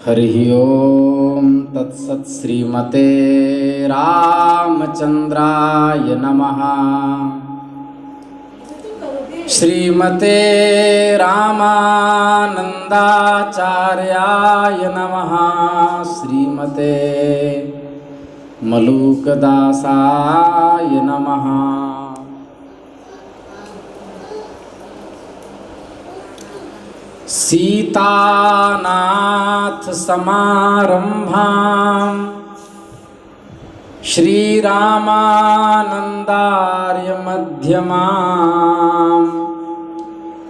हरिः ओं तत्सत्। श्रीमते रामचन्द्राय नमः। श्रीमते रामानन्दाचार्याय नमः। श्रीमते मलूकदासाय नमः। सीतानाथ समारंभां श्रीरामानन्दार्य मध्यमाम्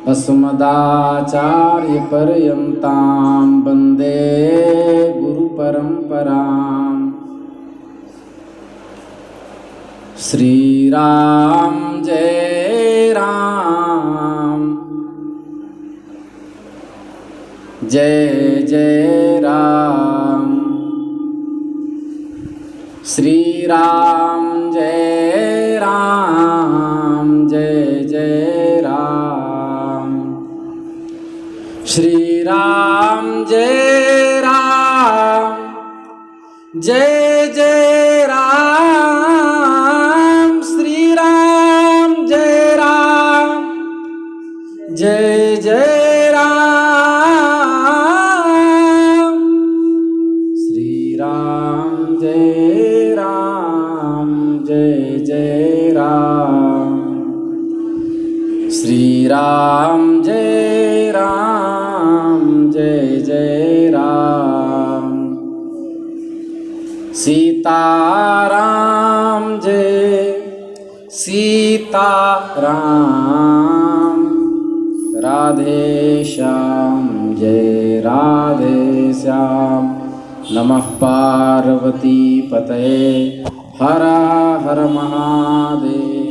अस्मदाचार्य पर्यन्तां वन्दे गुरुपरम्पराम्। श्रीराम जय राम, जय जय राम। श्री राम जय राम, जय जय राम। श्री राम जय राम, जय जय राम। श्री राम जय राम, जय जय राम जय राम, जय जय राम। सीताराम जय सीताराम, राधे श्याम जय राधे श्याम। नमः पार्वती पतये, हर हर महादेव।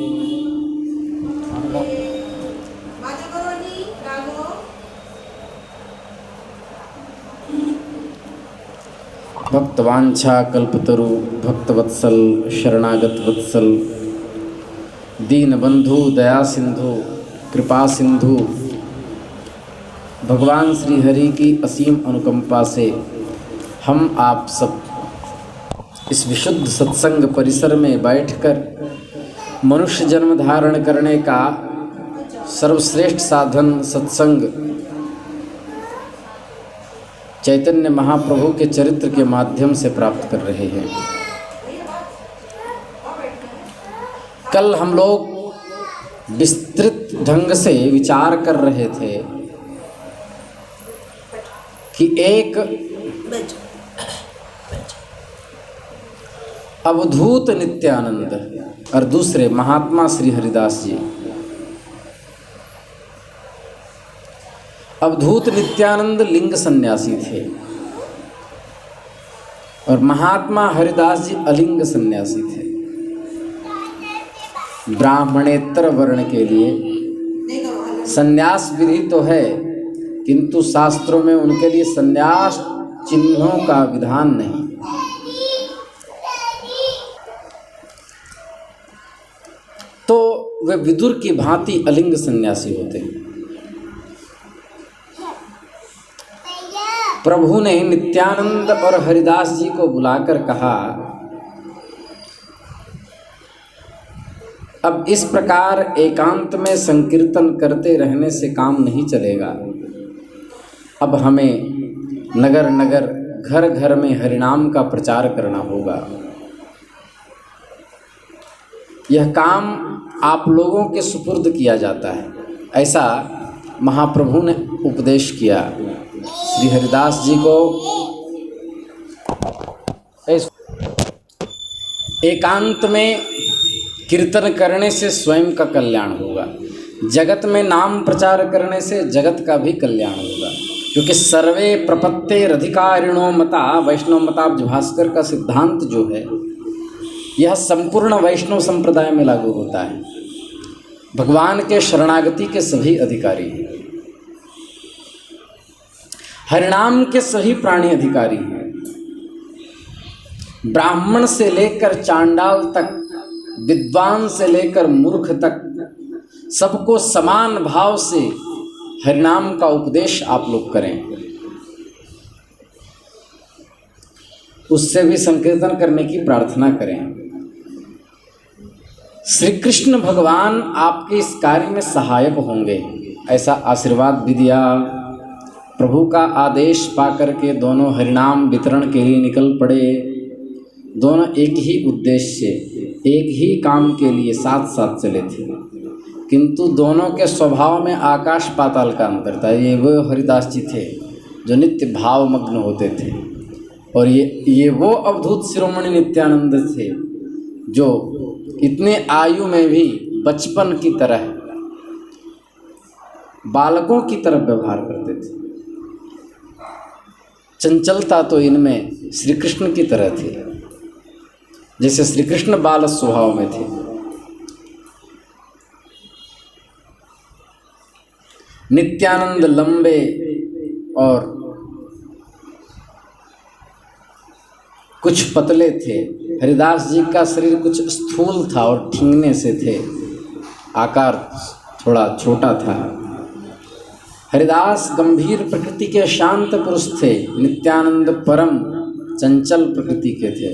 भक्तवांछा कल्पतरु भक्तवत्सल शरणागत वत्सल, दीनबंधु दया सिंधु कृपा सिंधु, भगवान श्री हरि की असीम अनुकंपा से हम आप सब इस विशुद्ध सत्संग परिसर में बैठकर मनुष्य जन्म धारण करने का सर्वश्रेष्ठ साधन सत्संग चैतन्य महाप्रभु के चरित्र के माध्यम से प्राप्त कर रहे हैं। कल हम लोग विस्तृत ढंग से विचार कर रहे थे कि एक अवधूत नित्यानंद और दूसरे महात्मा श्री हरिदास जी। अवधूत नित्यानंद लिंग सन्यासी थे और महात्मा हरिदास जी अलिंग सन्यासी थे। ब्राह्मणेतर वर्ण के लिए सन्यास विधि तो है, किंतु शास्त्रों में उनके लिए सन्यास चिन्हों का विधान नहीं। तो वे विदुर की भांति अलिंग सन्यासी होते हैं। प्रभु ने नित्यानंद और हरिदास जी को बुलाकर कहा, अब इस प्रकार एकांत में संकीर्तन करते रहने से काम नहीं चलेगा। अब हमें नगर नगर घर घर में हरिनाम का प्रचार करना होगा। यह काम आप लोगों के सुपुर्द किया जाता है, ऐसा महाप्रभु ने उपदेश किया। श्री हरिदास जी को एकांत में कीर्तन करने से स्वयं का कल्याण होगा, जगत में नाम प्रचार करने से जगत का भी कल्याण होगा। क्योंकि सर्वे प्रपत्तेरधिकारिणो मता, वैष्णव मताब्ज भास्कर का सिद्धांत जो है यह संपूर्ण वैष्णव संप्रदाय में लागू होता है। भगवान के शरणागति के सभी अधिकारी हैं, हरिनाम के सभी प्राणी अधिकारी हैं। ब्राह्मण से लेकर चांडाल तक, विद्वान से लेकर मूर्ख तक, सबको समान भाव से हरिनाम का उपदेश आप लोग करें। उससे भी संकीर्तन करने की प्रार्थना करें। श्री कृष्ण भगवान आपके इस कार्य में सहायक होंगे, ऐसा आशीर्वाद भी दिया। प्रभु का आदेश पाकर के दोनों हरिनाम वितरण के लिए निकल पड़े। दोनों एक ही उद्देश्य, एक ही काम के लिए साथ साथ चले थे, किंतु दोनों के स्वभाव में आकाश पाताल का अंतर था। ये वो हरिदास जी थे जो नित्य भावमग्न होते थे, और ये वो अवधूत शिरोमणि नित्यानंद थे जो इतने आयु में भी बचपन की तरह, बालकों की तरह व्यवहार करते थे। चंचलता तो इनमें श्री कृष्ण की तरह थी, जैसे श्री कृष्ण बाल स्वभाव में थे। नित्यानंद लंबे और कुछ पतले थे। हरिदास जी का शरीर कुछ स्थूल था और ठिंगने से थे, आकार थोड़ा छोटा था। हरिदास गंभीर प्रकृति के शांत पुरुष थे, नित्यानंद परम चंचल प्रकृति के थे।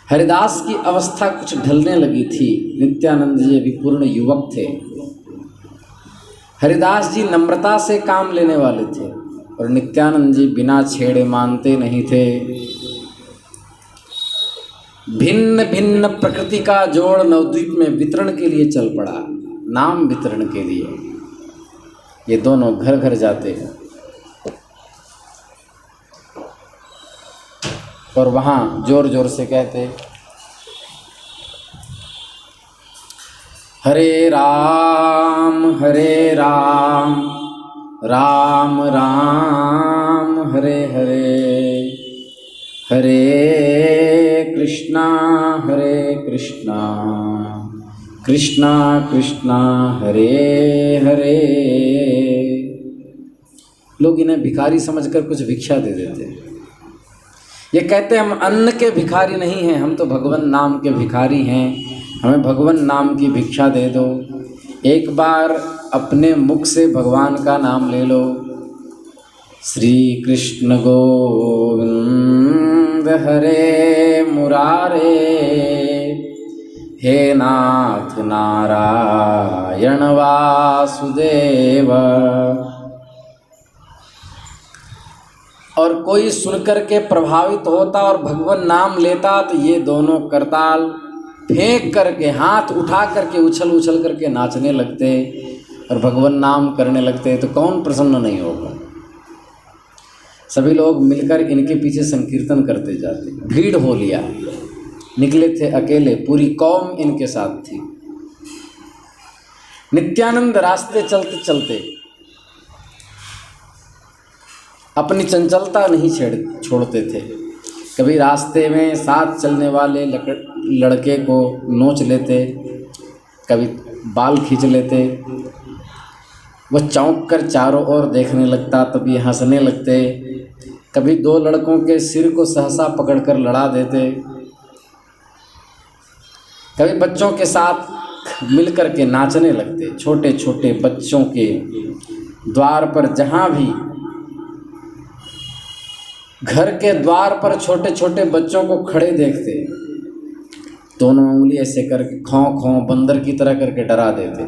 हरिदास की अवस्था कुछ ढलने लगी थी, नित्यानंद जी अभी पूर्ण युवक थे। हरिदास जी नम्रता से काम लेने वाले थे और नित्यानंद जी बिना छेड़े मानते नहीं थे। भिन्न भिन्न प्रकृति का जोड़ नवद्वीप में वितरण के लिए चल पड़ा, नाम वितरण के लिए। ये दोनों घर घर जाते हैं और वहाँ जोर जोर से कहते, हरे राम राम राम हरे हरे, हरे कृष्णा कृष्णा कृष्णा हरे हरे। लोग इन्हें भिखारी समझकर कुछ भिक्षा दे देते हैं। ये कहते हैं हम अन्न के भिखारी नहीं हैं, हम तो भगवान नाम के भिखारी हैं, हमें भगवान नाम की भिक्षा दे दो। एक बार अपने मुख से भगवान का नाम ले लो, श्री कृष्ण गोविंद हरे मुरारे, हे नाथ नारायण वासुदेव। और कोई सुनकर के प्रभावित होता और भगवान नाम लेता तो ये दोनों करताल फेंक करके, हाथ उठा करके उछल उछल करके नाचने लगते और भगवान नाम करने लगते, तो कौन प्रसन्न नहीं होगा। सभी लोग मिलकर इनके पीछे संकीर्तन करते जाते। भीड़ हो लिया, निकले थे अकेले, पूरी कौम इनके साथ थी। नित्यानंद रास्ते चलते चलते अपनी चंचलता नहीं छोड़ते थे। कभी रास्ते में साथ चलने वाले लड़के को नोच लेते, कभी बाल खींच लेते। वह चौंक कर चारों ओर देखने लगता, तभी हंसने लगते। कभी दो लड़कों के सिर को सहसा पकड़कर लड़ा देते। कभी बच्चों के साथ मिलकर के नाचने लगते। छोटे छोटे बच्चों के द्वार पर, जहाँ भी घर के द्वार पर छोटे छोटे बच्चों को खड़े देखते, दोनों उंगली ऐसे करके खौं खौं बंदर की तरह करके डरा देते।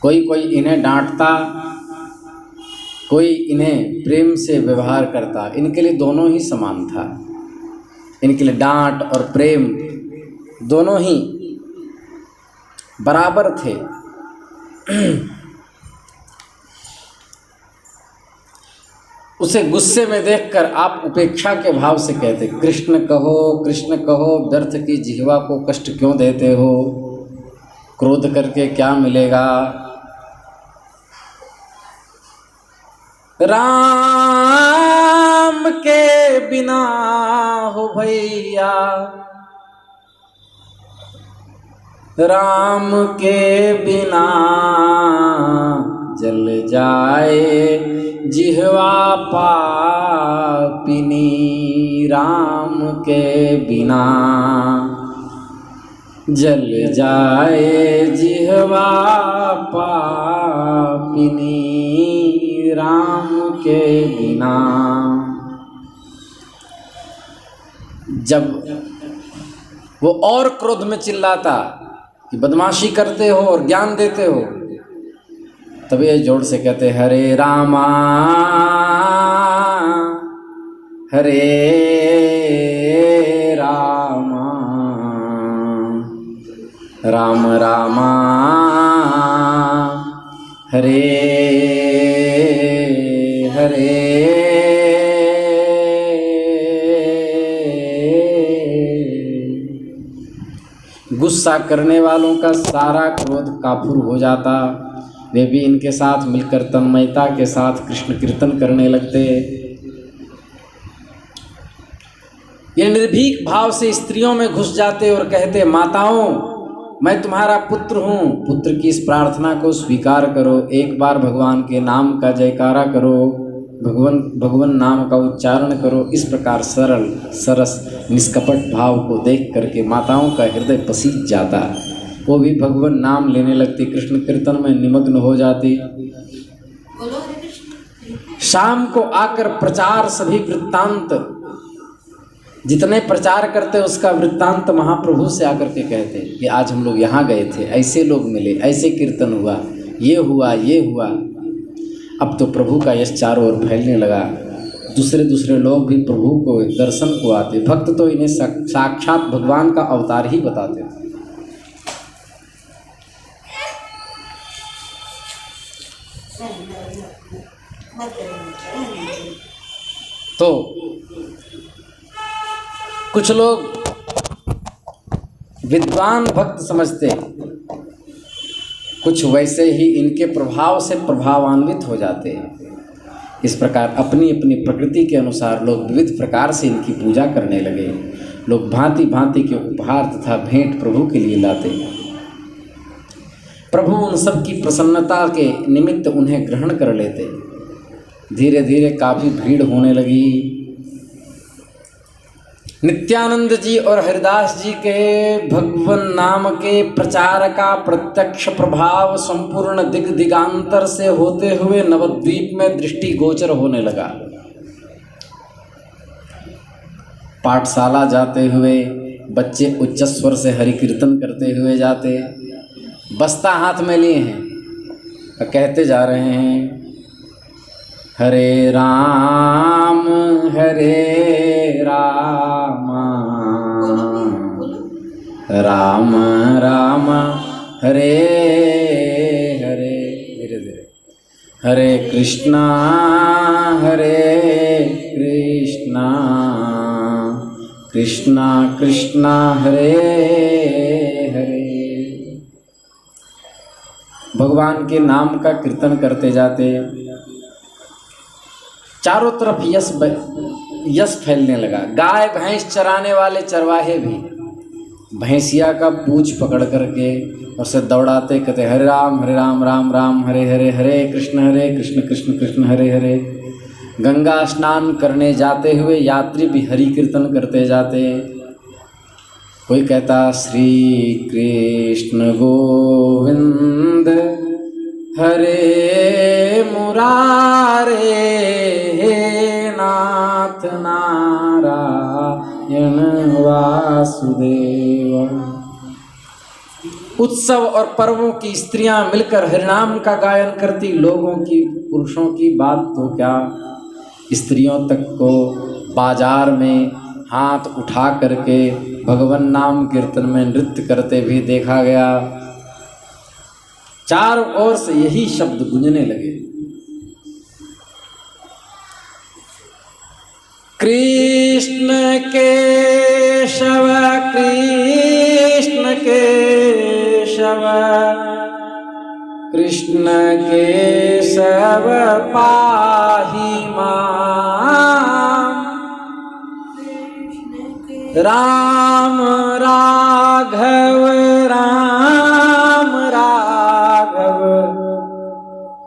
कोई कोई इन्हें डांटता, कोई इन्हें प्रेम से व्यवहार करता। इनके लिए दोनों ही समान था। इनके लिए डांट और प्रेम दोनों ही बराबर थे। उसे गुस्से में देखकर आप उपेक्षा के भाव से कहते, कृष्ण कहो, व्यर्थ की जिह्वा को कष्ट क्यों देते हो, क्रोध करके क्या मिलेगा। राम के बिना हो भैया, राम के बिना जल जाए जिह्वा पापिनी, राम के बिना जल जाए जिह्वा पापिनी, राम के बिना। जब वो और क्रोध में चिल्लाता कि बदमाशी करते हो और ज्ञान देते हो, तब ये जोर से कहते हरे रामा हरे रामा राम रामा हरे हरे। गुस्सा करने वालों का सारा क्रोध काफूर हो जाता, वे भी इनके साथ मिलकर तन्मयता के साथ कृष्ण कीर्तन करने लगते। ये निर्भीक भाव से स्त्रियों में घुस जाते और कहते माताओं मैं तुम्हारा पुत्र हूँ, पुत्र की इस प्रार्थना को स्वीकार करो, एक बार भगवान के नाम का जयकारा करो, भगवान नाम का उच्चारण करो। इस प्रकार सरल सरस निष्कपट भाव को देख करके माताओं का हृदय पसीज जाता, वो भी भगवान नाम लेने लगती, कृष्ण कीर्तन में निमग्न हो जाती। शाम को आकर प्रचार सभी वृत्तांत जितने प्रचार करते उसका वृत्तांत महाप्रभु से आकर के कहते कि आज हम लोग यहाँ गए थे, ऐसे लोग मिले, ऐसे कीर्तन हुआ, ये हुआ ये हुआ। अब तो प्रभु का यश चारों ओर फैलने लगा, दूसरे दूसरे लोग भी प्रभु को दर्शन को आते, भक्त तो इन्हें साक्षात भगवान का अवतार ही बताते थे। तो कुछ लोग विद्वान भक्त समझते, कुछ वैसे ही इनके प्रभाव से प्रभावान्वित हो जाते हैं। इस प्रकार अपनी अपनी प्रकृति के अनुसार लोग विविध प्रकार से इनकी पूजा करने लगे। लोग भांति भांति के उपहार तथा भेंट प्रभु के लिए लाते। प्रभु उन सब की प्रसन्नता के निमित्त उन्हें ग्रहण कर लेते। धीरे धीरे काफ़ी भीड़ होने लगी। नित्यानंद जी और हरिदास जी के भगवान नाम के प्रचार का प्रत्यक्ष प्रभाव संपूर्ण दिग दिगांतर से होते हुए नवद्वीप में दृष्टि गोचर होने लगा। पाठशाला जाते हुए बच्चे उच्च स्वर से हरि कीर्तन करते हुए जाते, बस्ता हाथ में लिए हैं और कहते जा रहे हैं हरे राम राम राम हरे हरे। धीरे धीरे हरे कृष्णा कृष्णा कृष्णा हरे हरे। भगवान के नाम का कीर्तन करते जाते, चारों तरफ यश फैलने लगा। गाय भैंस चराने वाले चरवाहे भी भैंसिया का पूंछ पकड़ करके उसे दौड़ाते, कहते हरे राम राम राम हरे हरे, हरे कृष्ण कृष्ण कृष्ण हरे हरे। गंगा स्नान करने जाते हुए यात्री भी हरि कीर्तन करते जाते। कोई कहता श्री कृष्ण गोविंद हरे मुरारे नाथ नारायण वासुदेव। उत्सव और पर्वों की स्त्रियां मिलकर हरिनाम का गायन करती। लोगों की, पुरुषों की बात तो क्या, स्त्रियों तक को बाजार में हाथ उठा करके भगवान नाम कीर्तन में नृत्य करते भी देखा गया। चारों ओर से यही शब्द गूंजने लगे, कृष्ण केशव कृष्ण केशव कृष्ण केशव पाहि मां। राम राघव राम राघव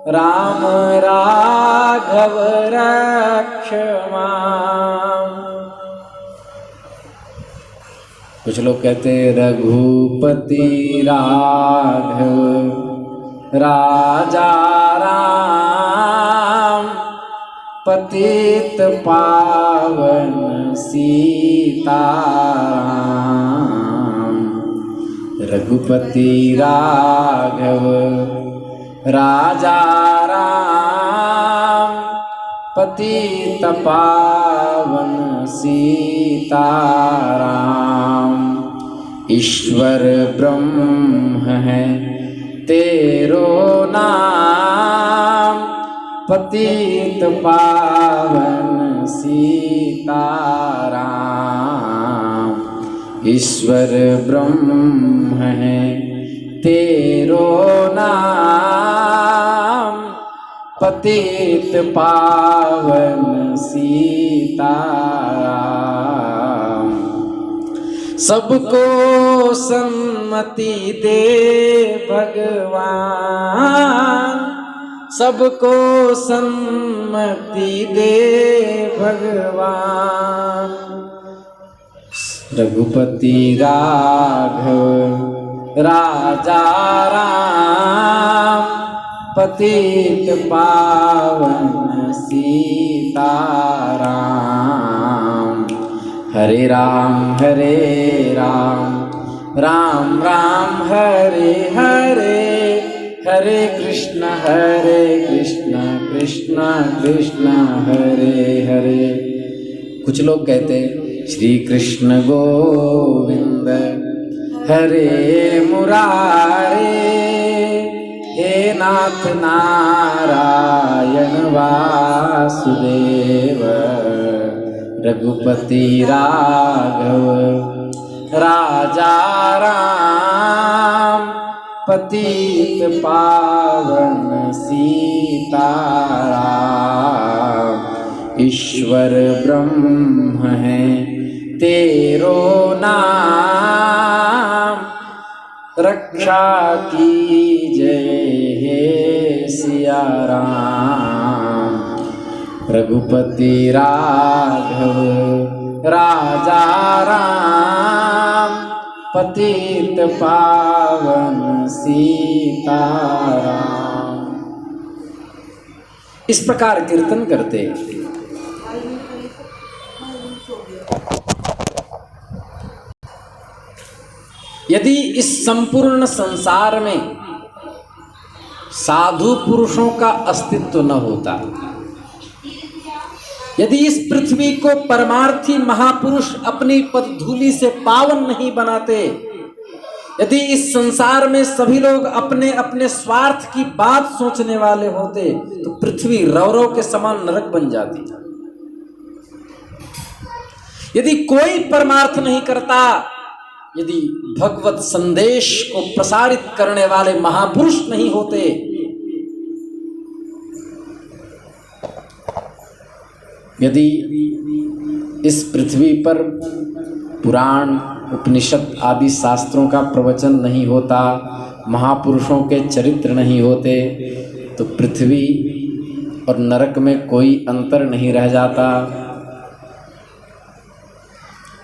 राम राघव रक्ष मां। कुछ लोग कहते रघुपति राघव राजा राम पतित पावन सीताराम। रघुपति राघव राजा राम, पतित पावन सीताराम। ईश्वर ब्रह्म है तेरो नाम, पतित पावन सीताराम। ईश्वर ब्रह्म है तेरो नाम, पतित पावन सीताराम। सबको सन्मति दे भगवान, सबको सन्मति दे भगवान। रघुपति राघव राजा राम, पतित पावन सीताराम। हरे राम राम राम हरे हरे, हरे कृष्ण कृष्ण कृष्ण हरे हरे। कुछ लोग कहते श्री कृष्ण गोविंद हरे मुरारे, हे नाथ नारायण वासुदेव। रघुपति राघव राजा राम, पतित पावन सीताराम। ईश्वर ब्रह्म है तेरो नाम, रक्षा कीजय हे सिया राम। रघुपति राघव राजा राम, पतित पावन सीताराम। इस प्रकार कीर्तन करते यदि इस संपूर्ण संसार में साधु पुरुषों का अस्तित्व न होता, यदि इस पृथ्वी को परमार्थी महापुरुष अपनी पदधूलि से पावन नहीं बनाते, यदि इस संसार में सभी लोग अपने अपने स्वार्थ की बात सोचने वाले होते, तो पृथ्वी रौरव के समान नरक बन जाती। यदि कोई परमार्थ नहीं करता, यदि भगवत संदेश को प्रसारित करने वाले महापुरुष नहीं होते, यदि इस पृथ्वी पर पुराण उपनिषद आदि शास्त्रों का प्रवचन नहीं होता, महापुरुषों के चरित्र नहीं होते, तो पृथ्वी और नरक में कोई अंतर नहीं रह जाता।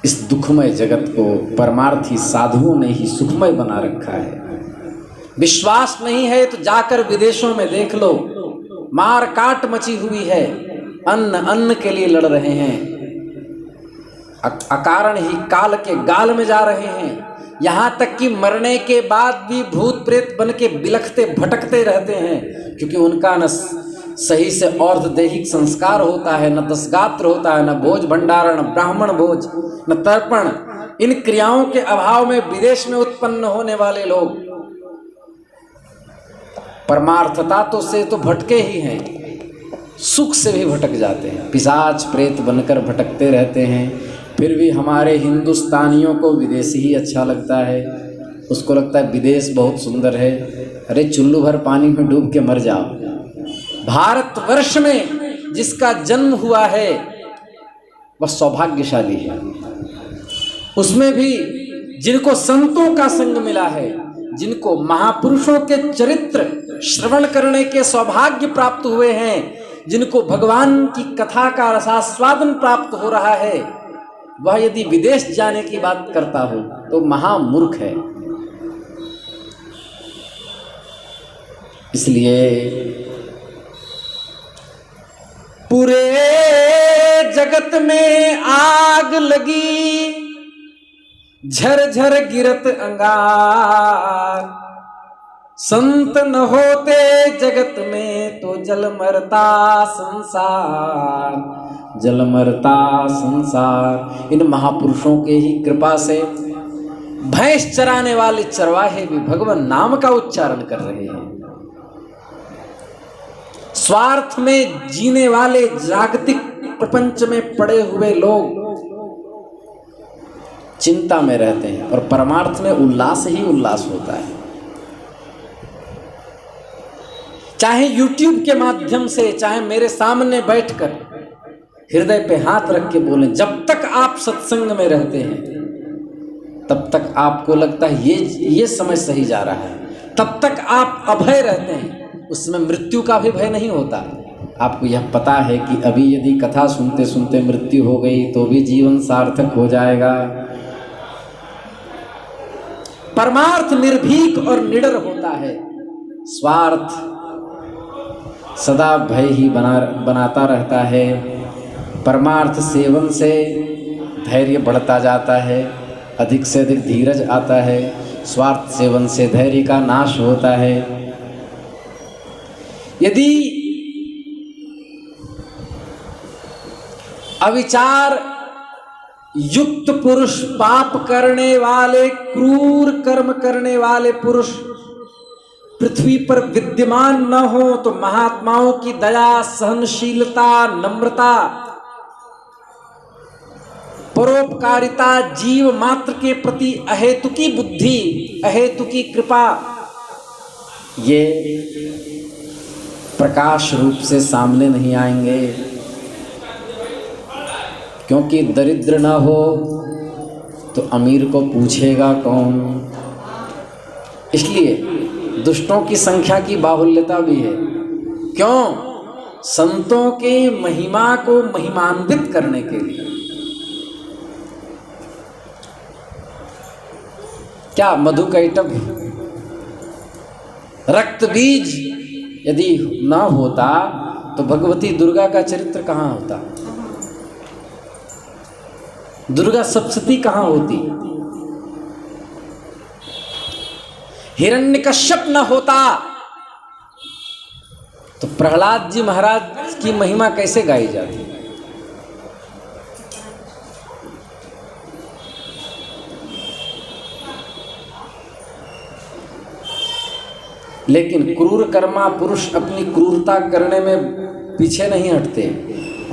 इस दुखमय जगत को परमार्थी साधुओं ने ही सुखमय बना रखा है। विश्वास नहीं है तो जाकर विदेशों में देख लो, मार काट मची हुई है, अन्न के लिए लड़ रहे हैं, अकारण ही काल के गाल में जा रहे हैं। यहाँ तक कि मरने के बाद भी भूत प्रेत बन के बिलखते भटकते रहते हैं, क्योंकि उनका न सही से और्धदेहिक संस्कार होता है, न दसगात्र होता है, न भोज भंडारण, न ब्राह्मण भोज, न तर्पण। इन क्रियाओं के अभाव में विदेश में उत्पन्न होने वाले लोग परमार्थता तो से तो भटके ही हैं, सुख से भी भटक जाते हैं, पिशाच प्रेत बनकर भटकते रहते हैं। फिर भी हमारे हिंदुस्तानियों को विदेशी ही अच्छा लगता है, उसको लगता है विदेश बहुत सुंदर है। अरे चुल्लू भर पानी में डूब के मर जाओ। भारतवर्ष में जिसका जन्म हुआ है वह सौभाग्यशाली है। उसमें भी जिनको संतों का संग मिला है, जिनको महापुरुषों के चरित्र श्रवण करने के सौभाग्य प्राप्त हुए हैं, जिनको भगवान की कथा का रसास्वादन प्राप्त हो रहा है, वह यदि विदेश जाने की बात करता हो तो महामूर्ख है। इसलिए पूरे जगत में आग लगी, झरझर गिरत अंगार। संत न होते जगत में तो जल मरता संसार, जल मरता संसार। इन महापुरुषों के ही कृपा से भैंस चराने वाले चरवाहे भी भगवान नाम का उच्चारण कर रहे हैं। स्वार्थ में जीने वाले जागतिक प्रपंच में पड़े हुए लोग चिंता में रहते हैं और परमार्थ में उल्लास ही उल्लास होता है। चाहे YouTube के माध्यम से, चाहे मेरे सामने बैठकर हृदय पे हाथ रख के बोलें, जब तक आप सत्संग में रहते हैं तब तक आपको लगता है ये समय सही जा रहा है, तब तक आप अभय रहते हैं, उसमें मृत्यु का भी भय नहीं होता। आपको यह पता है कि अभी यदि कथा सुनते सुनते मृत्यु हो गई तो भी जीवन सार्थक हो जाएगा। परमार्थ निर्भीक और निडर होता है, स्वार्थ सदा भय ही बनाता रहता है। परमार्थ सेवन से धैर्य बढ़ता जाता है, अधिक से अधिक धीरज आता है। स्वार्थ सेवन से धैर्य का नाश होता है। यदि अविचार युक्त पुरुष, पाप करने वाले, क्रूर कर्म करने वाले पुरुष पृथ्वी पर विद्यमान न हो तो महात्माओं की दया, सहनशीलता, नम्रता, परोपकारिता, जीव मात्र के प्रति अहेतुकी बुद्धि, अहेतुकी कृपा, ये प्रकाश रूप से सामने नहीं आएंगे। क्योंकि दरिद्र न हो तो अमीर को पूछेगा कौन। इसलिए दुष्टों की संख्या की बाहुल्यता भी है। क्यों? संतों के महिमा को महिमान्वित करने के लिए। क्या मधुकैटभ, रक्त बीज यदि न होता तो भगवती दुर्गा का चरित्र कहाँ होता? दुर्गा सप्तशती कहाँ होती? हिरण्यकश्यप न होता तो प्रहलाद जी महाराज की महिमा कैसे गाई जाती? लेकिन क्रूर कर्मा पुरुष अपनी क्रूरता करने में पीछे नहीं हटते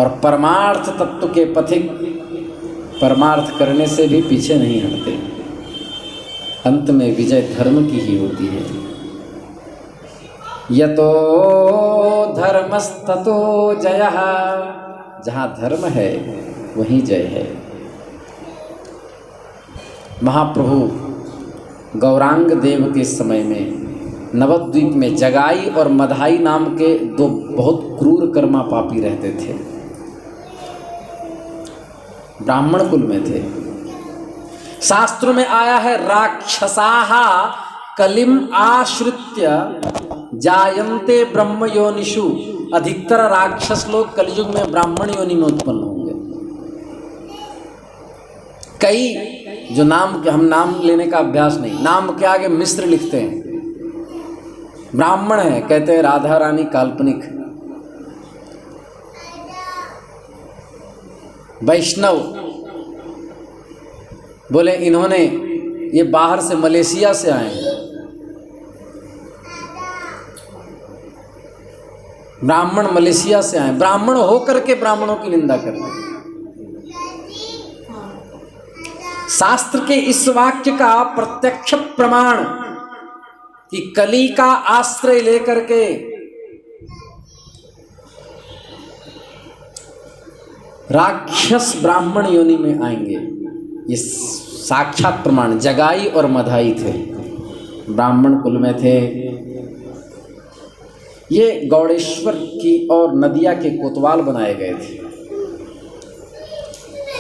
और परमार्थ तत्व के पथिक परमार्थ करने से भी पीछे नहीं हटते। अंत में विजय धर्म की ही होती है। यतो धर्मस्ततो जयः, जहाँ धर्म है वहीं जय है। महाप्रभु गौरांग देव के समय में नवद्वीप में जगाई और मधाई नाम के दो बहुत क्रूर कर्मा पापी रहते थे। ब्राह्मण कुल में थे। शास्त्रों में आया है, राक्षसाः कलिम आश्रित्य जायन्ते ब्रह्म योनिषु। अधिकतर राक्षस लोग कलयुग में ब्राह्मण योनि में उत्पन्न होंगे। कई जो नाम, हम नाम लेने का अभ्यास नहीं, नाम के आगे मिश्र लिखते हैं। ब्राह्मण है, कहते हैं राधा रानी काल्पनिक। वैष्णव बोले इन्होंने, ये बाहर से मलेशिया से आए हैं। ब्राह्मण मलेशिया से आए, ब्राह्मण होकर के ब्राह्मणों की निंदा करते हैं। शास्त्र के इस वाक्य का प्रत्यक्ष प्रमाण कि कली का आश्रय लेकर के राक्षस ब्राह्मण योनि में आएंगे, ये साक्षात प्रमाण। जगाई और मधाई थे, ब्राह्मण कुल में थे। ये गौड़ेश्वर की और नदिया के कोतवाल बनाए गए थे।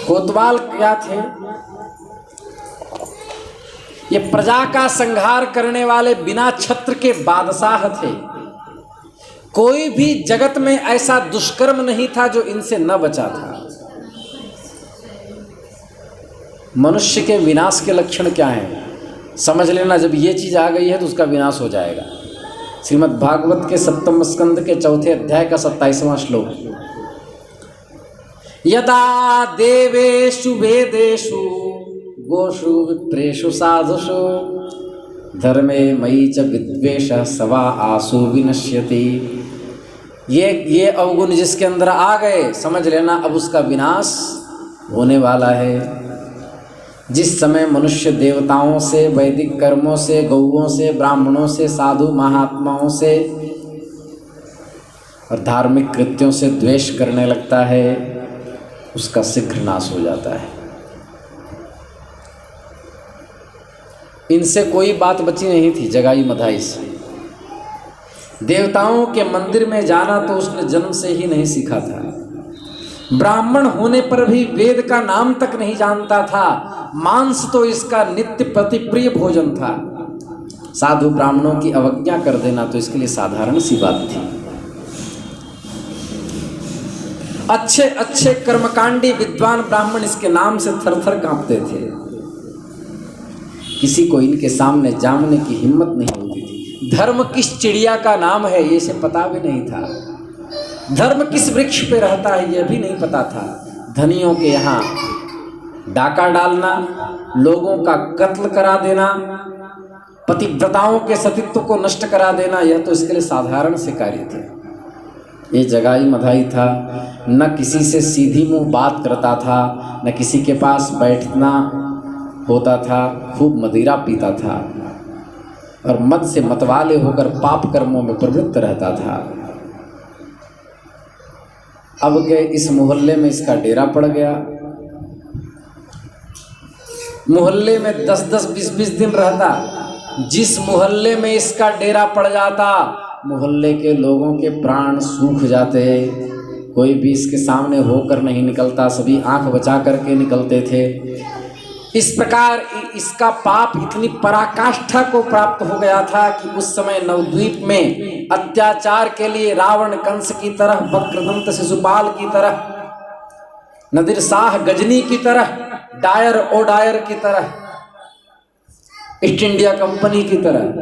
कोतवाल क्या थे? ये प्रजा का संहार करने वाले बिना छत्र के बादशाह थे। कोई भी जगत में ऐसा दुष्कर्म नहीं था जो इनसे न बचा था। मनुष्य के विनाश के लक्षण क्या हैं? समझ लेना, जब ये चीज़ आ गई है तो उसका विनाश हो जाएगा। श्रीमद् भागवत के 7वें स्कंद के 4 अध्याय का 27वां श्लोक। यदा देवेषु वेदेषु गोषु विप्रेषु साधुषु धर्मे मयि च विद्वेषः सवा आसु विनश्यति। ये अवगुण जिसके अंदर आ गए, समझ लेना अब उसका विनाश होने वाला है। जिस समय मनुष्य देवताओं से, वैदिक कर्मों से, गौओं से, ब्राह्मणों से, साधु महात्माओं से और धार्मिक कृत्यों से द्वेष करने लगता है, उसका शीघ्र नाश हो जाता है। इनसे कोई बात बची नहीं थी जगाई मधाई से। देवताओं के मंदिर में जाना तो उसने जन्म से ही नहीं सीखा था। ब्राह्मण होने पर भी वेद का नाम तक नहीं जानता था। मांस तो इसका नित्य प्रतिप्रिय भोजन था। साधु ब्राह्मणों की अवज्ञा कर देना तो इसके लिए साधारण सी बात थी। अच्छे अच्छे कर्मकांडी विद्वान ब्राह्मण इसके नाम से थरथर कांपते थे। किसी को इनके सामने जामने की हिम्मत नहीं होती थी। धर्म किस चिड़िया का नाम है ये इसे पता भी नहीं था। धर्म किस वृक्ष पे रहता है यह भी नहीं पता था। धनियों के यहाँ डाका डालना, लोगों का कत्ल करा देना, पतिव्रताओं के सतीत्व को नष्ट करा देना, यह तो इसके लिए साधारण से कार्य थे। ये जगाई मधाई था, न किसी से सीधी मुंह बात करता था, न किसी के पास बैठना होता था। खूब मदिरा पीता था और मद से मतवाले होकर पाप कर्मों में प्रवृत्त रहता था। अब के इस मोहल्ले में इसका डेरा पड़ गया। मोहल्ले में 10-10, 20-20 दिन रहता। जिस मोहल्ले में इसका डेरा पड़ जाता, मोहल्ले के लोगों के प्राण सूख जाते। कोई भी इसके सामने होकर नहीं निकलता, सभी आंख बचा करके निकलते थे। इस प्रकार इसका पाप इतनी पराकाष्ठा को प्राप्त हो गया था कि उस समय नवद्वीप में अत्याचार के लिए रावण कंस की तरह, वक्रदंत शिशुपाल की तरह, नदीर शाह गजनी की तरह, डायर ओडायर की तरह, ईस्ट इंडिया कंपनी की तरह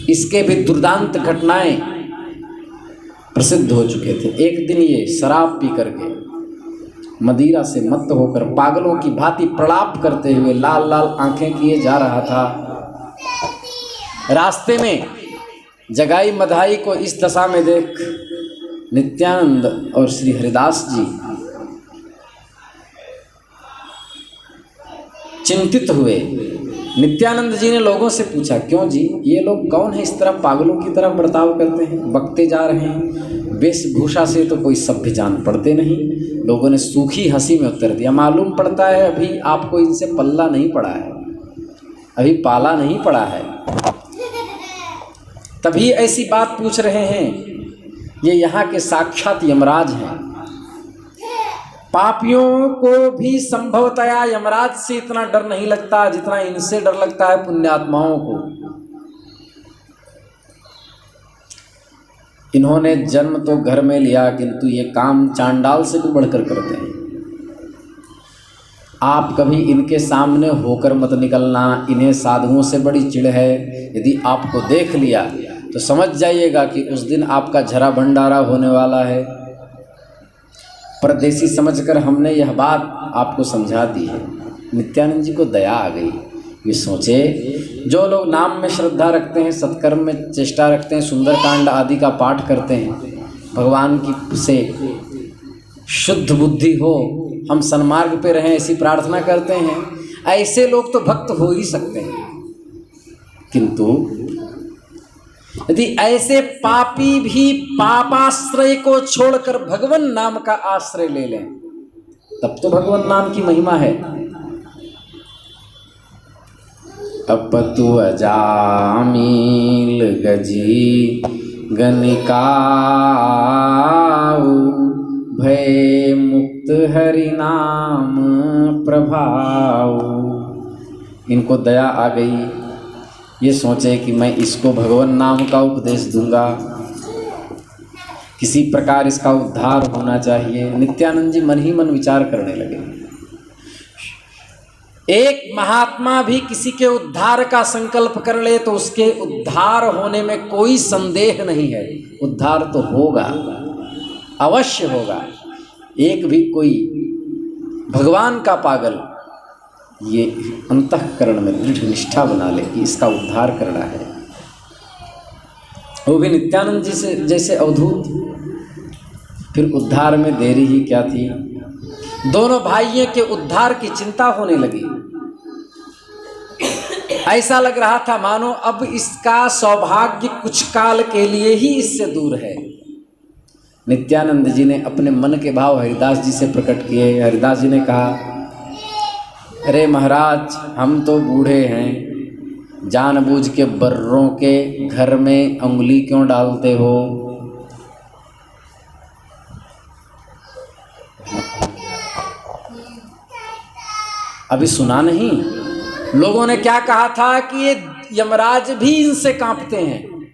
इसके भी दुर्दांत घटनाएं प्रसिद्ध हो चुके थे। एक दिन ये शराब पी करके मदिरा से मत्त होकर पागलों की भांति प्रलाप करते हुए लाल लाल आंखें किए जा रहा था। रास्ते में जगाई मधाई को इस दशा में देख नित्यानंद और श्री हरिदास जी चिंतित हुए। नित्यानंद जी ने लोगों से पूछा, क्यों जी, ये लोग कौन है इस तरह पागलों की तरह बर्ताव करते हैं, बकते जा रहे हैं, वेशभूषा से तो कोई सभ्य जान पड़ते नहीं। लोगों ने सूखी हंसी में उत्तर दिया, मालूम पड़ता है अभी आपको इनसे पल्ला नहीं पड़ा है, अभी पाला नहीं पड़ा है, तभी ऐसी बात पूछ रहे हैं। ये यहाँ के साक्षात यमराज हैं। पापियों को भी संभवतया यमराज से इतना डर नहीं लगता जितना इनसे डर लगता है पुण्यात्माओं को। इन्होंने जन्म तो घर में लिया, किंतु ये काम चांडाल से भी बढ़कर करते हैं। आप कभी इनके सामने होकर मत निकलना, इन्हें साधुओं से बड़ी चिढ़ है। यदि आपको देख लिया तो समझ जाइएगा कि उस दिन आपका झरा भंडारा होने वाला है। परदेसी समझकर हमने यह बात आपको समझा दी है। नित्यानंद जी को दया आ गई। ये सोचे, जो लोग नाम में श्रद्धा रखते हैं, सत्कर्म में चेष्टा रखते हैं, सुंदरकांड आदि का पाठ करते हैं, भगवान की से शुद्ध बुद्धि हो, हम सन्मार्ग पे रहें ऐसी प्रार्थना करते हैं, ऐसे लोग तो भक्त हो ही सकते हैं। किंतु यदि ऐसे पापी भी पापाश्रय को छोड़कर भगवान नाम का आश्रय ले लें, तब तो भगवान नाम की महिमा है। अपतु अजामिल गजी गनिकाऊ भय मुक्त हरि नाम प्रभाऊ। इनको दया आ गई। ये सोचे कि मैं इसको भगवान नाम का उपदेश दूंगा, किसी प्रकार इसका उद्धार होना चाहिए। नित्यानंद जी मन ही मन विचार करने लगे। एक महात्मा भी किसी के उद्धार का संकल्प कर ले तो उसके उद्धार होने में कोई संदेह नहीं है, उद्धार तो होगा, अवश्य होगा। एक भी कोई भगवान का पागल ये अंतःकरण में दृढ़ निष्ठा बना ले कि इसका उद्धार करना है, वो भी नित्यानंद जी से जैसे अवधूत, फिर उद्धार में देरी ही क्या थी। दोनों भाइयों के उद्धार की चिंता होने लगी। ऐसा लग रहा था मानो अब इसका सौभाग्य कुछ काल के लिए ही इससे दूर है। नित्यानंद जी ने अपने मन के भाव हरिदास जी से प्रकट किए। हरिदास जी ने कहा, अरे महाराज, हम तो बूढ़े हैं, जानबूझ के बर्रों के घर में उंगली क्यों डालते हो? अभी सुना नहीं? लोगों ने क्या कहा था कि ये यमराज भी इनसे कांपते हैं,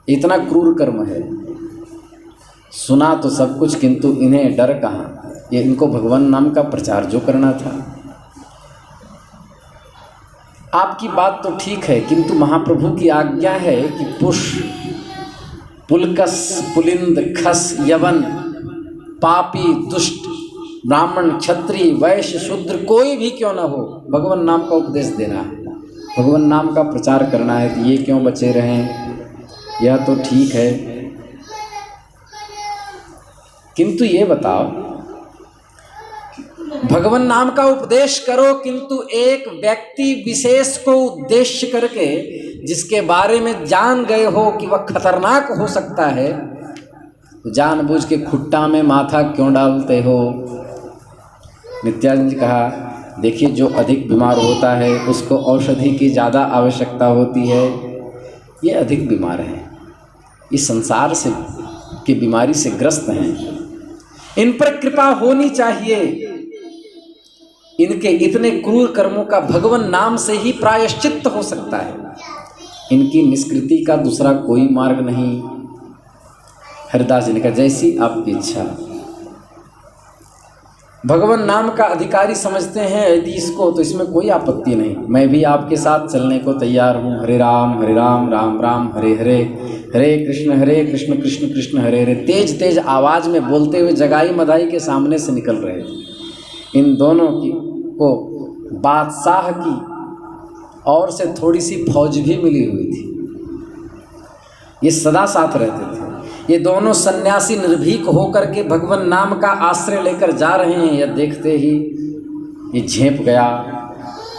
इतना क्रूर कर्म है। सुना तो सब कुछ, किंतु इन्हें डर कहाँ? ये इनको भगवान नाम का प्रचार जो करना था। आपकी बात तो ठीक है, किंतु महाप्रभु की आज्ञा है कि पुष्प, पुलकस, पुलिंद, खस, यवन, पापी, दुष्ट, ब्राह्मण, क्षत्रिय, वैश्य, शूद्र कोई भी क्यों ना हो, भगवान नाम का उपदेश देना है, भगवान नाम का प्रचार करना है। तो ये क्यों बचे रहें? यह तो ठीक है, किंतु ये बताओ, भगवान नाम का उपदेश करो, किंतु एक व्यक्ति विशेष को उद्देश्य करके जिसके बारे में जान गए हो कि वह खतरनाक हो सकता है, तो जानबूझ के खुट्टा में माथा क्यों डालते हो? नित्यानंद जी कहा, देखिए, जो अधिक बीमार होता है उसको औषधि की ज़्यादा आवश्यकता होती है। ये अधिक बीमार हैं, इस संसार से की बीमारी से ग्रस्त हैं, इन पर कृपा होनी चाहिए। इनके इतने क्रूर कर्मों का भगवान नाम से ही प्रायश्चित्त हो सकता है, इनकी निष्कृति का दूसरा कोई मार्ग नहीं। हरिदास जी ने कहा, जैसी आपकी इच्छा। भगवान नाम का अधिकारी समझते हैं यदि इसको, तो इसमें कोई आपत्ति नहीं, मैं भी आपके साथ चलने को तैयार हूँ। हरे राम राम राम हरे हरे, हरे कृष्ण कृष्ण कृष्ण हरे हरे। तेज तेज आवाज़ में बोलते हुए जगाई मदाई के सामने से निकल रहे थे। इन दोनों को बादशाह की और से थोड़ी सी फौज भी मिली हुई थी, ये सदा साथ रहते थे। ये दोनों सन्यासी निर्भीक होकर के भगवान नाम का आश्रय लेकर जा रहे हैं। यह देखते ही ये झेप गया,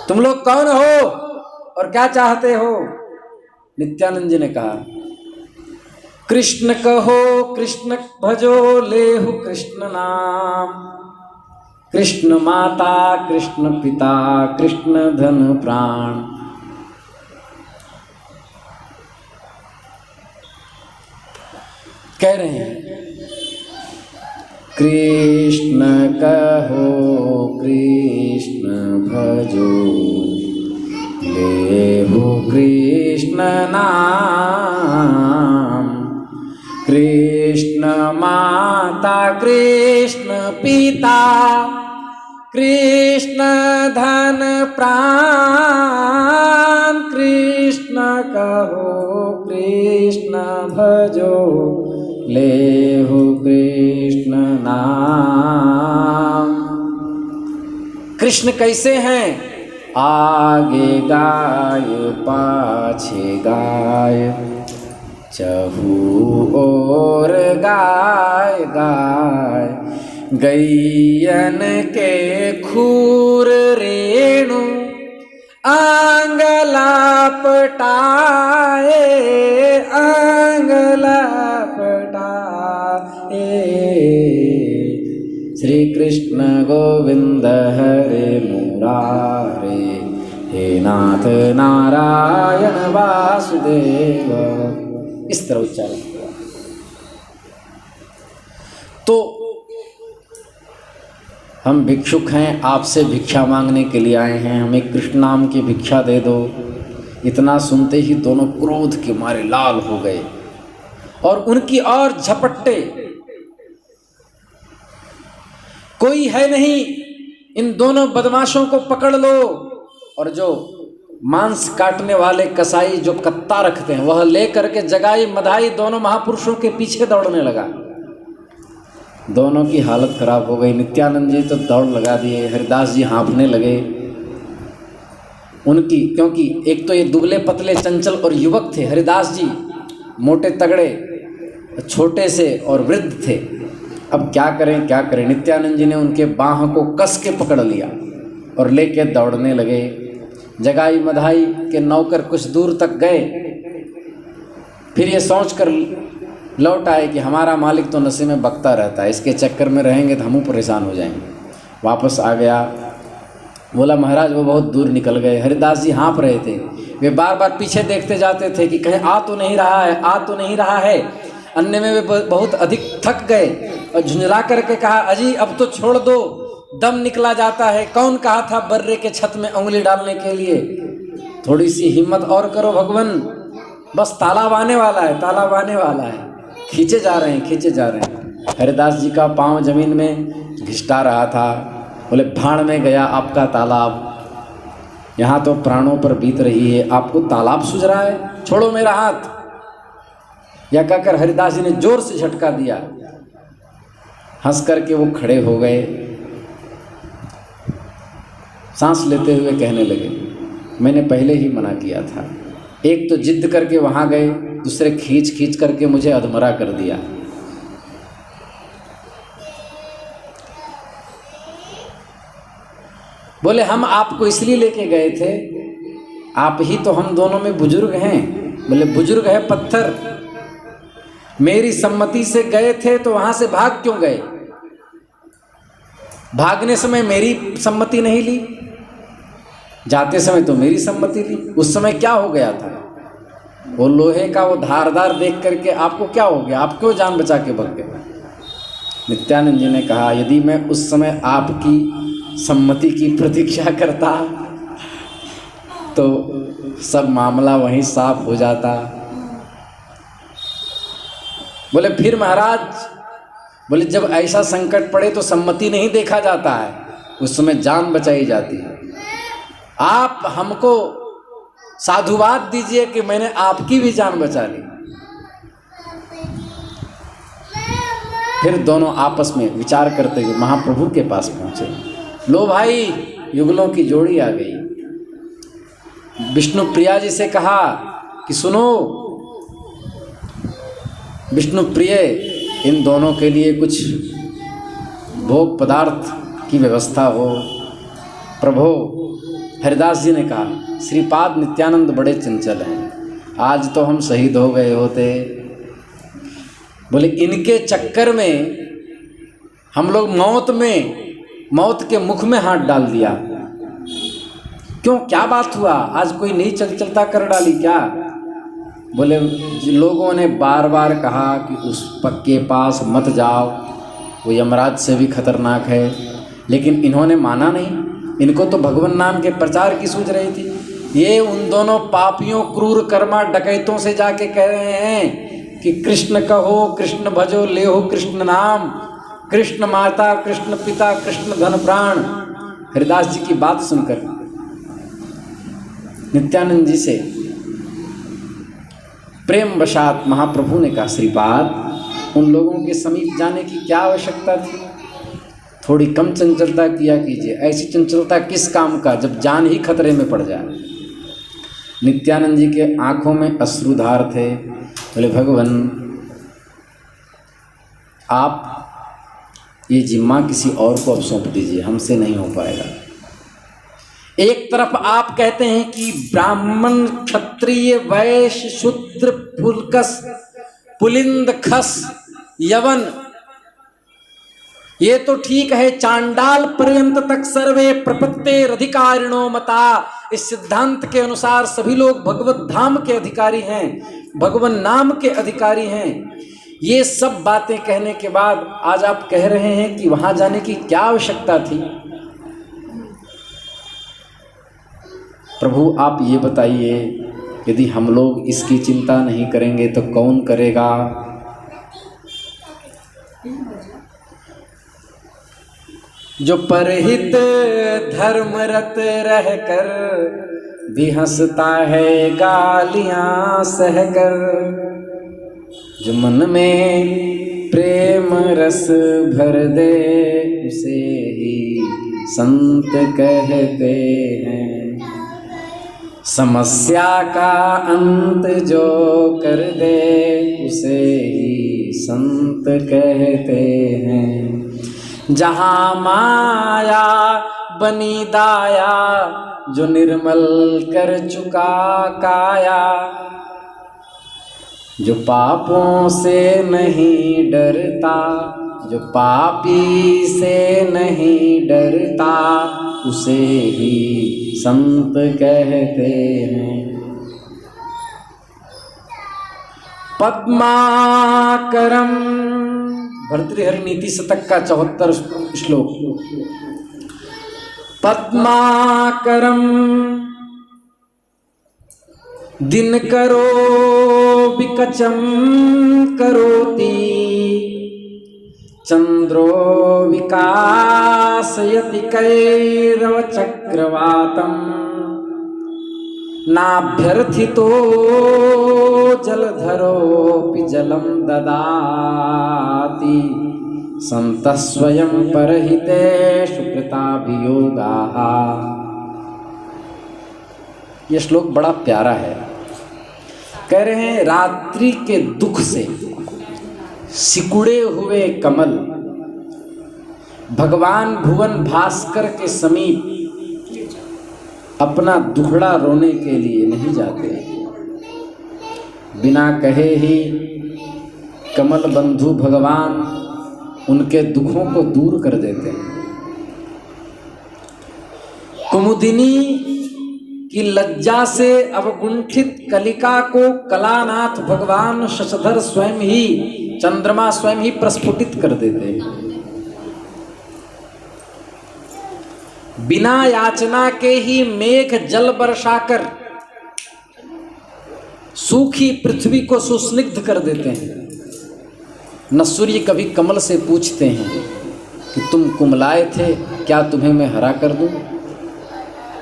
तुम लोग कौन हो और क्या चाहते हो? नित्यानंद जी ने कहा, कृष्ण कहो कृष्ण भजो लेहु कृष्ण नाम, कृष्ण माता कृष्ण पिता कृष्ण धन प्राण। कह रहे हैं, कृष्ण कहो कृष्ण भजो लेहु कृष्ण नाम, कृष्ण माता कृष्ण पिता कृष्ण धन प्राण, कृष्ण कहो कृष्ण भजो लेहु कृष्ण नाम। कृष्ण कैसे हैं? आगे गाय पाछे गाय, चहु ओर गाय गाय, गैयन के खूर रेणु आंगला पटाए, आंगला पटाए। श्री कृष्ण गोविंद हरे मुरारे, हे नाथ नारायण वासुदेव। इस तरह उच्चारण हुआ। तो हम भिक्षुक हैं, आपसे भिक्षा मांगने के लिए आए हैं, हमें कृष्ण नाम की भिक्षा दे दो। इतना सुनते ही दोनों क्रोध के मारे लाल हो गए और उनकी और झपट्टे, कोई है नहीं, इन दोनों बदमाशों को पकड़ लो। और जो मांस काटने वाले कसाई जो कत्ता रखते हैं वह लेकर के जगाई मधाई दोनों महापुरुषों के पीछे दौड़ने लगा। दोनों की हालत खराब हो गई। नित्यानंद जी तो दौड़ लगा दिए, हरिदास जी हाँफने लगे उनकी, क्योंकि एक तो ये दुबले पतले चंचल और युवक थे, हरिदास जी मोटे तगड़े छोटे से और वृद्ध थे। अब क्या करें क्या करें। नित्यानंद जी ने उनके बाह को कस के पकड़ लिया और लेके दौड़ने लगे। जगाई मधाई के नौकर कुछ दूर तक गए, फिर ये सोचकर लौट आए कि हमारा मालिक तो नशे में बकता रहता है, इसके चक्कर में रहेंगे तो हम परेशान हो जाएंगे। वापस आ गया, बोला महाराज वो बहुत दूर निकल गए। हरिदास जी हाँफ रहे थे, वे बार बार पीछे देखते जाते थे कि कहीं आ तो नहीं रहा है, आ तो नहीं रहा है। अन्य में वे बहुत अधिक थक गए और झुंझला करके कहा, अजी अब तो छोड़ दो, दम निकला जाता है। कौन कहा था बर्रे के छत में उंगली डालने के लिए, थोड़ी सी हिम्मत और करो भगवान, बस तालाब आने वाला है, तालाब आने वाला है। खींचे जा रहे हैं, खींचे जा रहे हैं। हरिदास जी का पाँव जमीन में घिसटा रहा था। बोले भाड़ में गया आपका तालाब, यहाँ तो प्राणों पर बीत रही है, आपको तालाब सूझ रहा है, छोड़ो मेरा हाथ। यह कहकर हरिदास जी ने जोर से झटका दिया। हंस करके वो खड़े हो गए, सांस लेते हुए कहने लगे, मैंने पहले ही मना किया था। एक तो जिद करके वहाँ गए, दूसरे खींच खींच करके मुझे अधमरा कर दिया। बोले हम आपको इसलिए लेके गए थे, आप ही तो हम दोनों में बुजुर्ग हैं। बोले बुजुर्ग है पत्थर, मेरी सम्मति से गए थे तो वहां से भाग क्यों गए? भागने समय मेरी सम्मति नहीं ली, जाते समय तो मेरी सम्मति ली। उस समय क्या हो गया था? वो लोहे का वो धारदार देख करके आपको क्या हो गया? आप क्यों जान बचा के भाग गए? नित्यानंद जी ने कहा, यदि मैं उस समय आपकी सम्मति की प्रतीक्षा करता तो सब मामला वहीं साफ हो जाता। बोले फिर महाराज, बोले जब ऐसा संकट पड़े तो सम्मति नहीं देखा जाता है, उस समय जान बचाई जाती है। आप हमको साधुवाद दीजिए कि मैंने आपकी भी जान बचा ली। फिर दोनों आपस में विचार करते हुए महाप्रभु के पास पहुंचे। लो भाई, युगलों की जोड़ी आ गई। विष्णु प्रिया जी से कहा कि सुनो विष्णु प्रिय, इन दोनों के लिए कुछ भोग पदार्थ की व्यवस्था हो। प्रभु, हरिदास जी ने कहा, श्रीपाद नित्यानंद बड़े चंचल हैं, आज तो हम शहीद हो गए होते। बोले इनके चक्कर में हम लोग मौत के मुख में हाथ डाल दिया। क्यों, क्या बात हुआ? आज कोई नई चलता कर डाली क्या? बोले लोगों ने बार बार कहा कि उस पक्के पास मत जाओ, वो यमराज से भी खतरनाक है, लेकिन इन्होंने माना नहीं। इनको तो भगवान नाम के प्रचार की सूझ रही थी। ये उन दोनों पापियों, क्रूर कर्मा डकैतों से जाके कह रहे हैं कि कृष्ण कहो, कृष्ण भजो, लेहो कृष्ण नाम, कृष्ण माता, कृष्ण पिता, कृष्ण धन प्राण। हरिदास जी की बात सुनकर नित्यानंद जी से प्रेम वशात महाप्रभु ने कहा, श्रीपाद, उन लोगों के समीप जाने की क्या आवश्यकता थी? थोड़ी कम चंचलता किया कीजिए। ऐसी चंचलता किस काम का जब जान ही खतरे में पड़ जाए। नित्यानंद जी के आंखों में अश्रुधार थे। बोले भगवान, आप ये जिम्मा किसी और को अब सौंप दीजिए, हमसे नहीं हो पाएगा। एक तरफ आप कहते हैं कि ब्राह्मण, क्षत्रिय, वैश्य, शूद्र, पुलकस, पुलिंद, खस, यवन, ये तो ठीक है, चांडाल पर्यंत तक सर्वे प्रपत्तेरधिकारिणो मता। इस सिद्धांत के अनुसार सभी लोग भगवत धाम के अधिकारी हैं, भगवान नाम के अधिकारी हैं। ये सब बातें कहने के बाद आज आप कह रहे हैं कि वहां जाने की क्या आवश्यकता थी? प्रभु आप ये बताइए, यदि हम लोग इसकी चिंता नहीं करेंगे तो कौन करेगा? जो परहित धर्मरत रहकर भी हंसता है गालियां सहकर, जो मन में प्रेम रस भर दे उसे ही संत कहते हैं। समस्या का अंत जो कर दे उसे ही संत कहते हैं। जहाँ माया बनी दाया, जो निर्मल कर चुका काया, जो पापों से नहीं डरता, जो पापी से नहीं डरता उसे ही संत कहते हैं। पद्माकरम, भर्तृहरि नीति शतक का 74 श्लोक। पद्माकरम दिनकरो विकचम करोति, चंद्रो विकासयति कैरव चक्रवातम, नाभ्यर्थितो जलधरोऽपि जलं ददाति, संतः स्वयं परहितेषु कृताभियोगाः। ये श्लोक बड़ा प्यारा है। कह रहे हैं रात्रि के दुख से सिकुड़े हुए कमल भगवान भुवन भास्कर के समीप अपना दुखड़ा रोने के लिए नहीं जाते। बिना कहे ही कमल बंधु भगवान उनके दुखों को दूर कर देते हैं। कुमुदिनी की लज्जा से अवगुंठित कलिका को कलानाथ भगवान शशधर स्वयं ही, चंद्रमा स्वयं ही प्रस्फुटित कर देते हैं। बिना याचना के ही मेघ जल बरसाकर सूखी पृथ्वी को सुस्निग्ध कर देते हैं। न सूर्य कभी कमल से पूछते हैं कि तुम कुमलाए थे, क्या तुम्हें मैं हरा कर दूं,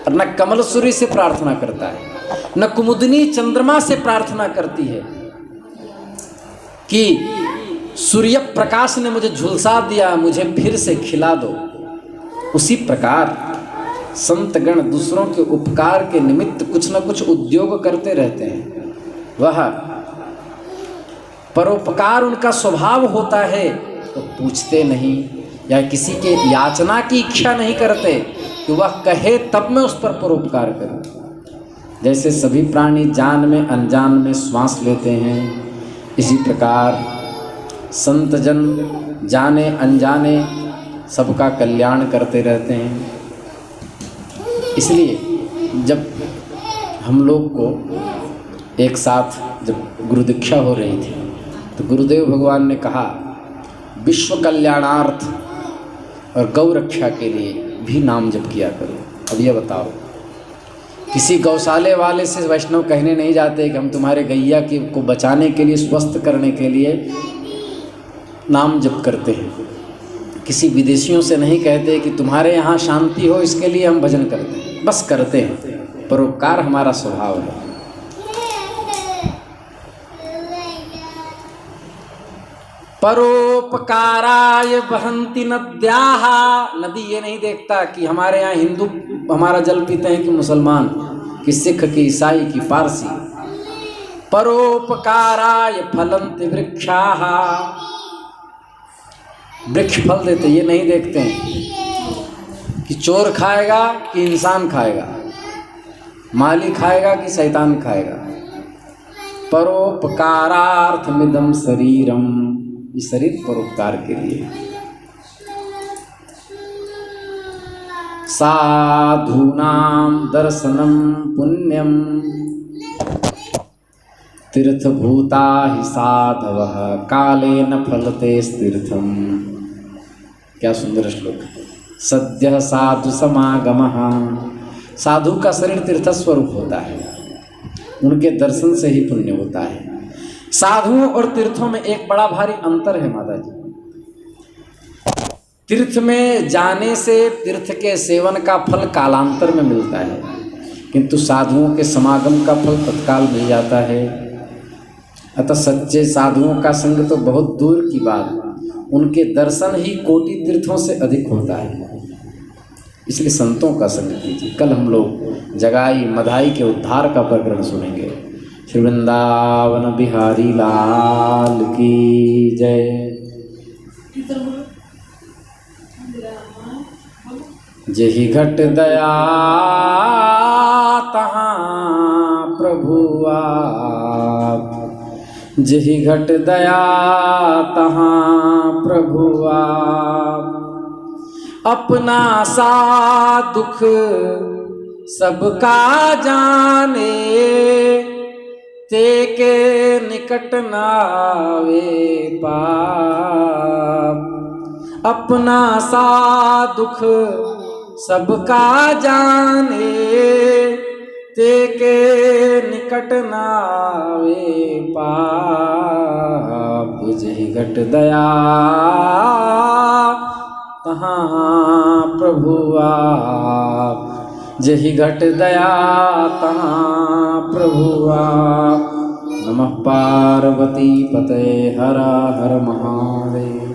और न कमल सूर्य से प्रार्थना करता है, न कुमुदिनी चंद्रमा से प्रार्थना करती है कि सूर्य प्रकाश ने मुझे झुलसा दिया, मुझे फिर से खिला दो। उसी प्रकार संतगण दूसरों के उपकार के निमित्त कुछ न कुछ उद्योग करते रहते हैं। वह परोपकार उनका स्वभाव होता है, तो पूछते नहीं या किसी के याचना की इच्छा नहीं करते कि वह कहे तब मैं उस पर परोपकार करूं। जैसे सभी प्राणी जान में अनजान में श्वास लेते हैं, इसी प्रकार संत जन जाने अनजाने सबका कल्याण करते रहते हैं। इसलिए जब हम लोग को एक साथ जब गुरु दीक्षा हो रही थी तो गुरुदेव भगवान ने कहा विश्व कल्याणार्थ और गौ रक्षा के लिए भी नाम जप किया करो। अब ये बताओ, किसी गौशाले वाले से वैष्णव कहने नहीं जाते कि हम तुम्हारे गैया की को बचाने के लिए, स्वस्थ करने के लिए नाम जप करते हैं। किसी विदेशियों से नहीं कहते कि तुम्हारे यहाँ शांति हो इसके लिए हम भजन करते हैं, बस करते हैं। परोपकार हमारा स्वभाव है। परोपकाराय बहंती नद्याः, नदी ये नहीं देखता कि हमारे यहाँ हिंदू हमारा जल पीते हैं कि मुसलमान, कि सिख, कि ईसाई, कि पारसी। परोपकाराय फलन्ति वृक्षाः, वृक्ष फल देते ये नहीं देखते हैं कि चोर खाएगा कि इंसान खाएगा, माली खाएगा कि शैतान खाएगा। परोपकारार्थमिदं शरीरम, ये शरीर परोपकार के लिए। साधूनां दर्शनम पुण्यम तीर्थभूता हि साधवः कालेन फलते तीर्थम। क्या सुंदर श्लोक। सद्यः साधु समागमः, साधु का शरीर तीर्थ स्वरूप होता है, उनके दर्शन से ही पुण्य होता है। साधुओं और तीर्थों में एक बड़ा भारी अंतर है माता जी। तीर्थ में जाने से तीर्थ के सेवन का फल कालांतर में मिलता है, किंतु साधुओं के समागम का फल तत्काल मिल जाता है। अतः सच्चे साधुओं का संग तो बहुत दूर की बात, उनके दर्शन ही कोटि तीर्थों से अधिक होता है। इसलिए संतों का संग कीजिए। कल हम लोग जगाई मधाई के उद्धार का प्रकरण सुनेंगे। श्री वृंदावन बिहारी लाल की जय। जेहि घट दया तहाँ प्रभु आप, जेहि घट दया तहाँ प्रभु आप। अपना सा दुख सबका जाने, ते के निकट नावे पाप। अपना सा दुख सबका जाने, ते के निकट नावे पाप। जेहि घट दया तहाँ प्रभु आप, जेहि घट दया तहाँ प्रभु आप। नमः पार्वती पते हर हर महादेव।